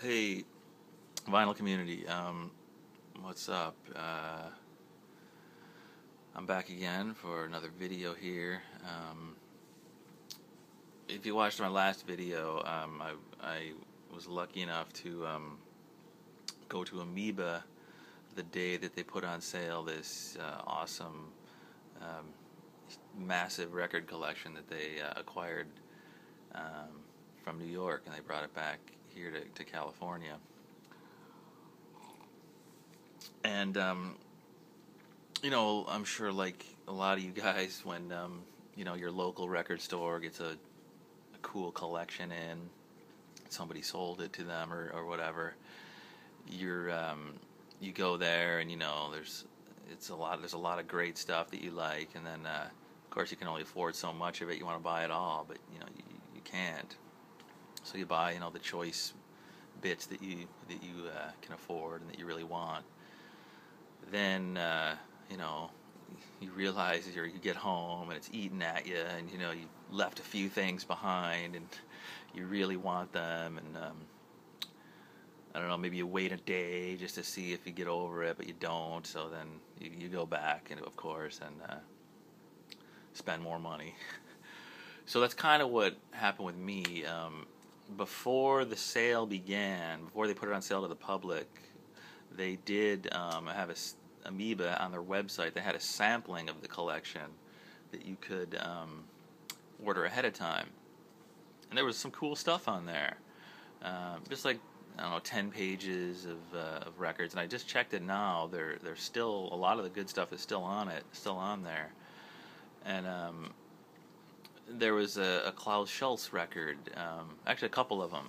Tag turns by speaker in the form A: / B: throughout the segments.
A: Hey, vinyl community, what's up? I'm back again for another video here. If you watched my last video, I was lucky enough to go to Amoeba the day that they put on sale this awesome, um, massive record collection that they acquired from New York, and they brought it back here to California. And I'm sure like a lot of you guys, when your local record store gets a cool collection in, somebody sold it to them or whatever, you go there and there's a lot of great stuff that you like, and then of course you can only afford so much of it. You want to buy it all, but you can't. So you buy the choice bits that you can afford and that you really want. Then you realize you get home and it's eating at you, and you left a few things behind and you really want them, and I don't know, maybe you wait a day just to see if you get over it, but you don't. So then you go back, and of course, and spend more money. So that's kind of what happened with me. Before the sale began, before they put it on sale to the public, they did have Amoeba on their website. They had a sampling of the collection that you could order ahead of time, and there was some cool stuff on there. Just like, I don't know, 10 pages of records. And I just checked it now. There's still a lot of the good stuff is still on there. And there was a Klaus Schulze record, actually a couple of them,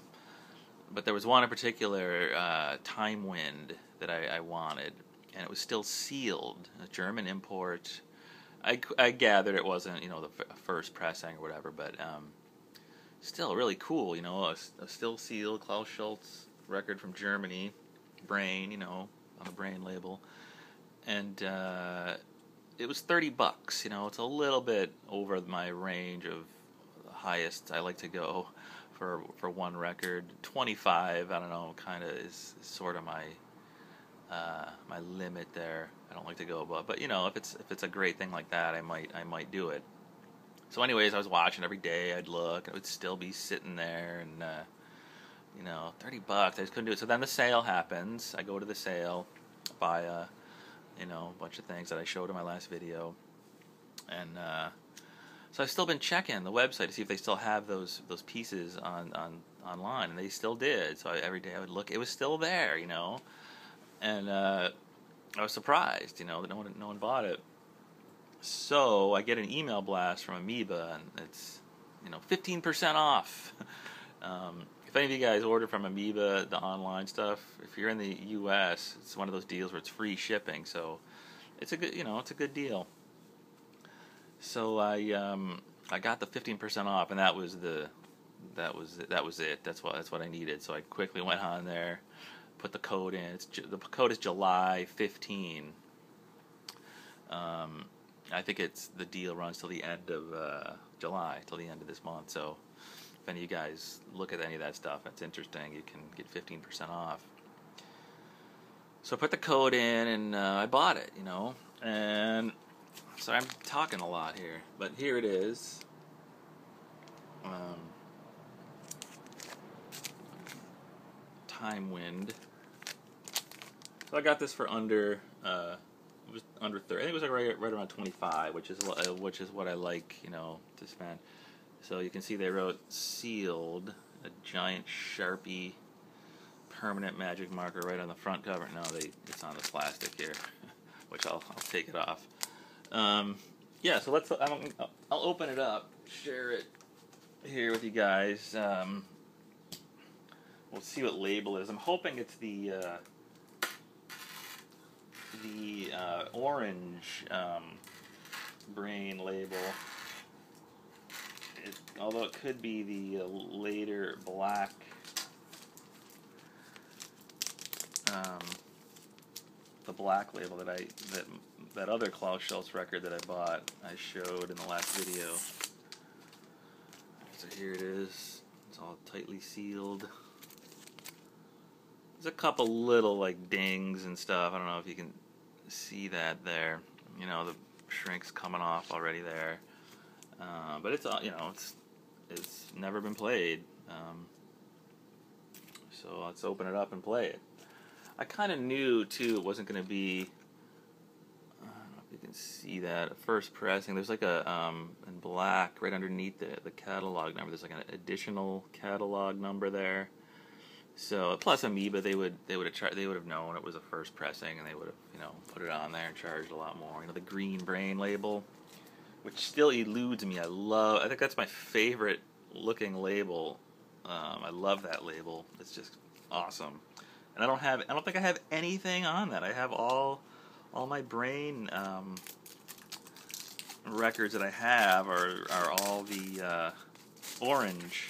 A: but there was one in particular, Time Wind, that I wanted, and it was still sealed, a German import. I gathered it wasn't the first pressing or whatever, but still really cool, a still sealed Klaus Schulze record from Germany, Brain, on the Brain label, and it was $30. It's a little bit over my range of the highest I like to go for one record. 25, I don't know, kind of is sort of my limit there. I don't like to go above, but if it's a great thing like that, I might do it. So anyways, I was watching every day. I'd look, and it would still be sitting there, and $30. I just couldn't do it. So then the sale happens. I go to the sale, buy a bunch of things that I showed in my last video, and so I've still been checking the website to see if they still have those pieces online, and they still did. So every day I would look; it was still there, and I was surprised, that no one bought it. So I get an email blast from Amoeba, and it's 15% off. If any of you guys order from Amoeba, the online stuff, if you're in the U.S., it's one of those deals where it's free shipping. So it's a good deal. So I got the 15% off, and that was it. That's what I needed. So I quickly went on there, put the code in. The code is July 15. I think the deal runs till the end of July, till the end of this month. So if any of you guys look at any of that stuff, that's interesting, you can get 15% off. So I put the code in, and I bought it, and so I'm talking a lot here, but here it is. Time Wind. So I got this for under it was under 30. I think it was like right around 25, which is what I like, to spend. So you can see they wrote sealed, a giant Sharpie permanent magic marker right on the front cover. No, it's on the plastic here, which I'll take it off. Yeah, so I'll open it up, share it here with you guys. We'll see what label it is. I'm hoping it's the orange Brain label. Although it could be the later black the black label that other Klaus Schulze record that I bought, I showed in the last video. So here it is. It's all tightly sealed. there's a couple little like dings and stuff. I don't know if you can see that there. You know, the shrink's coming off already there. But it's you know, it's never been played. So let's open it up and play it. I kind of knew too it wasn't going to be. I don't know if you can see that first pressing. There's like a in black right underneath the catalog number. There's like an additional catalog number there. So plus Amoeba, they would have known it was a first pressing, and they would have put it on there and charged a lot more. The green brain label, which still eludes me. I think that's my favorite looking label. I love that label. It's just awesome. And I don't think I have anything on that. I have all my brain records that I have are all the orange.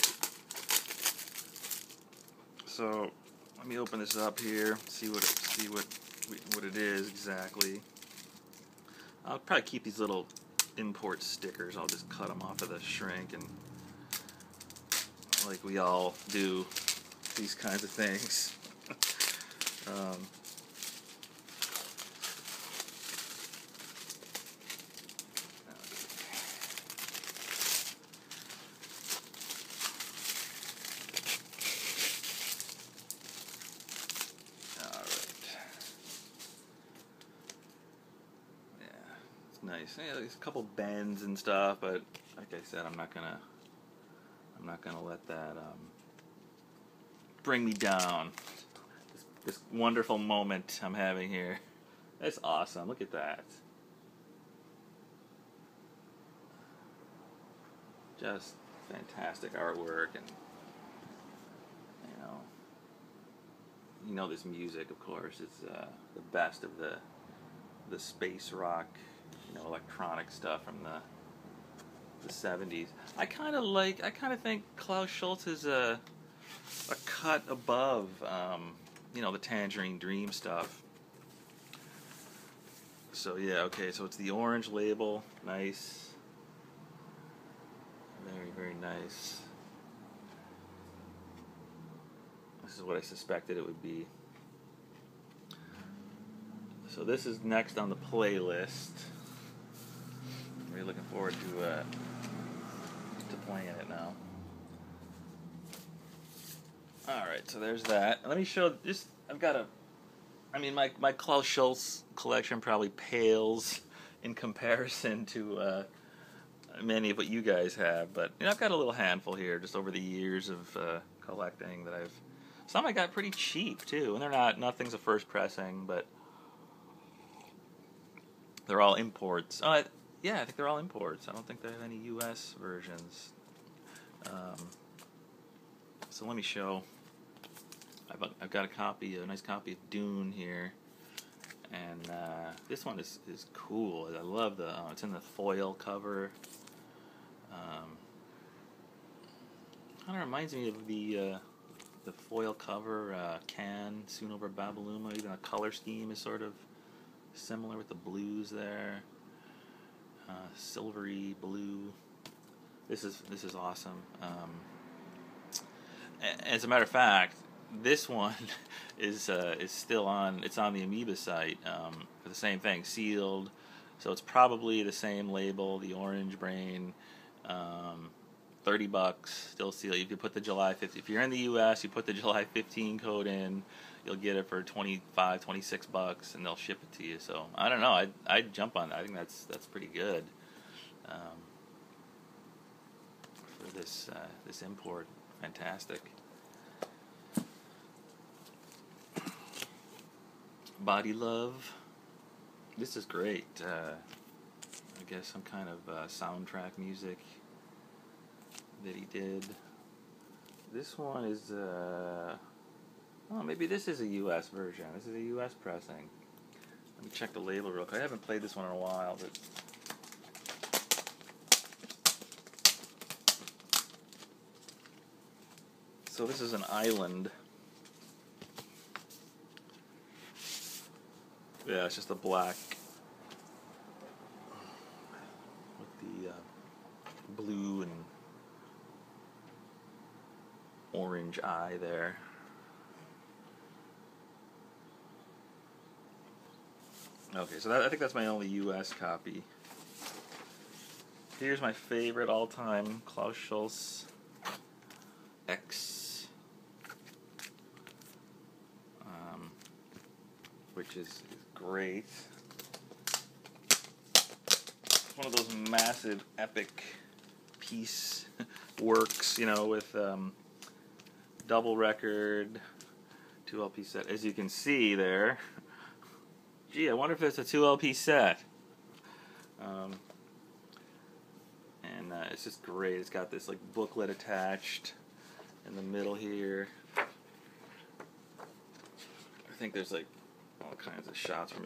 A: So let me open this up here. See what it is exactly. I'll probably keep these little import stickers. I'll just cut them off of the shrink, and like we all do these kinds of things. Nice. Yeah, there's a couple bends and stuff, but like I said, I'm not gonna let that bring me down. This wonderful moment I'm having here. That's awesome. Look at that. Just fantastic artwork, and this music, of course, is the best of the space rock. Electronic stuff from the 70s. I kind of think Klaus Schulze is a cut above, the Tangerine Dream stuff. So yeah, okay, so it's the orange label. Nice. Very, very nice. This is what I suspected it would be. So this is next on the playlist. Really looking forward to playing it now. Alright, so there's that. Let me show this. My Klaus Schulze collection probably pales in comparison to many of what you guys have, but I've got a little handful here just over the years of collecting that some I got pretty cheap too, and nothing's a first pressing, but they're all imports. Yeah, I think they're all imports. I don't think they have any U.S. versions. So let me show. I've got a nice copy of Dune here, and this one is cool. I love it's in the foil cover. Kind of reminds me of the foil cover can Soon Over Babaluma. Even the color scheme is sort of similar with the blues there. Silvery blue. This is awesome. As a matter of fact, this one is still on. It's on the Amoeba site for the same thing, sealed. So it's probably the same label, the Orange Brain. $30, still sealed. You could put the July 15. If you're in the U.S., you put the July 15 code in. You'll get it for $25, $26, and they'll ship it to you. So I don't know. I'd jump on that. I think that's pretty good for this import. Fantastic. Body Love. This is great. I guess some kind of soundtrack music that he did. This one is maybe this is a U.S. version. This is a U.S. pressing. Let me check the label real quick. I haven't played this one in a while, but so this is an island. Yeah, it's just a black with the blue and orange eye there. Okay, so I think that's my only U.S. copy. Here's my favorite all-time Klaus Schulze X, which is great. It's one of those massive, epic piece works, you know, with double record, 2 LP set. As you can see there, gee, I wonder if it's a 2 LP set. It's just great. It's got this like booklet attached in the middle here. I think there's like all kinds of shots from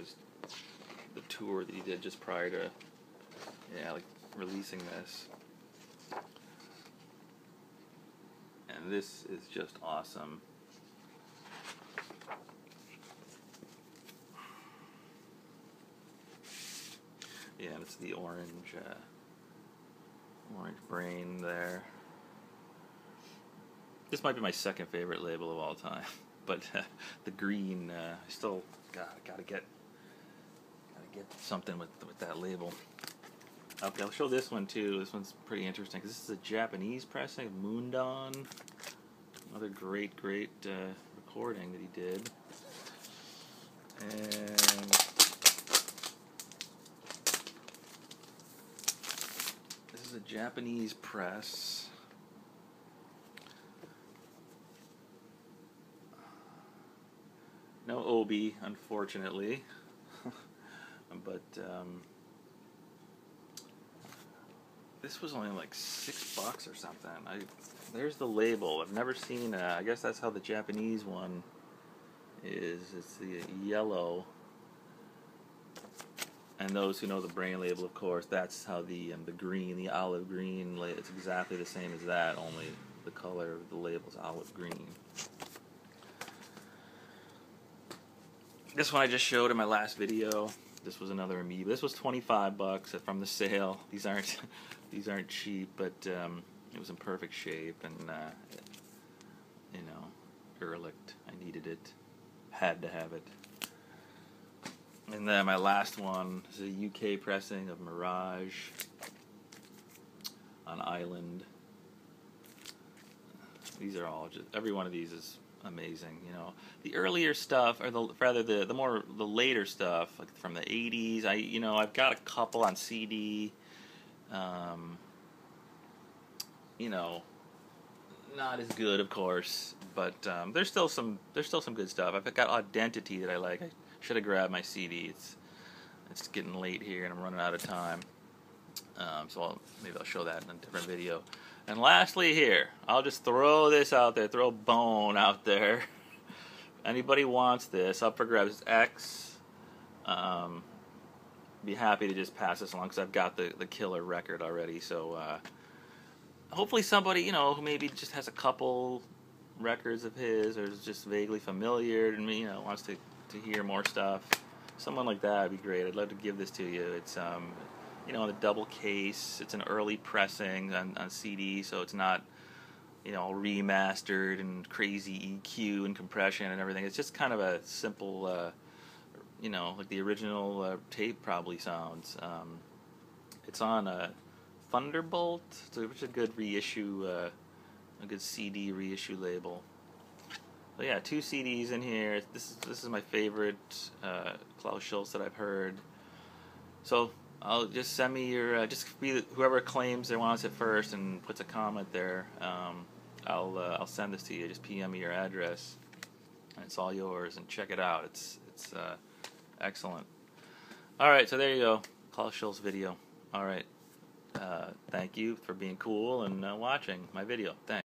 A: the tour that he did just prior to, like releasing this. And this is just awesome. Yeah, and it's the orange brain there. This might be my second favorite label of all time, but the green, I still gotta get something with that label. Okay, I'll show this one too. This one's pretty interesting because this is a Japanese pressing of Moon Dawn. Another great recording that he did. And this is a Japanese press. No obi, unfortunately. But this was only like $6 or something. There's the label. I've never seen. I guess that's how the Japanese one is. It's the yellow. And those who know the brain label, of course, that's how the green, the olive green, it's exactly the same as that. Only the color of the label is olive green. This one I just showed in my last video. This was another amoeba. This was $25 from the sale. These aren't cheap, but it was in perfect shape, and you know, Ehrlicht. I needed it, had to have it. And then my last one is a UK pressing of Mirage on Island. These are all just, every one of these is amazing, you know. The earlier stuff, or the later stuff, like from the 80s. I've got a couple on CD. You know, not as good, of course, but there's still some good stuff. I've got Identity that I like. I should have grabbed my CD. It's getting late here, and I'm running out of time. So maybe I'll show that in a different video. And lastly here, I'll just throw this out there, throw a bone out there. Anybody wants this, up for grabs. It's X. Be happy to just pass this along because I've got the killer record already. So hopefully somebody, you know, who maybe just has a couple records of his or is just vaguely familiar and, you know, wants to hear more stuff. Someone like that would be great. I'd love to give this to you. It's you know, the double case. It's an early pressing on CD, so it's not, you know, all remastered and crazy EQ and compression and everything. It's just kind of a simple, you know, like the original tape probably sounds. It's on a Thunderbolt, which is a good reissue, a good CD reissue label. But yeah, 2 CDs in here. This is my favorite Klaus Schulze that I've heard. So I'll just send me your just be whoever claims they wants it first and puts a comment there. I'll send this to you. Just PM me your address, and it's all yours. And check it out. It's excellent. All right, so there you go, Klaus Schulze video. All right, thank you for being cool and watching my video. Thanks.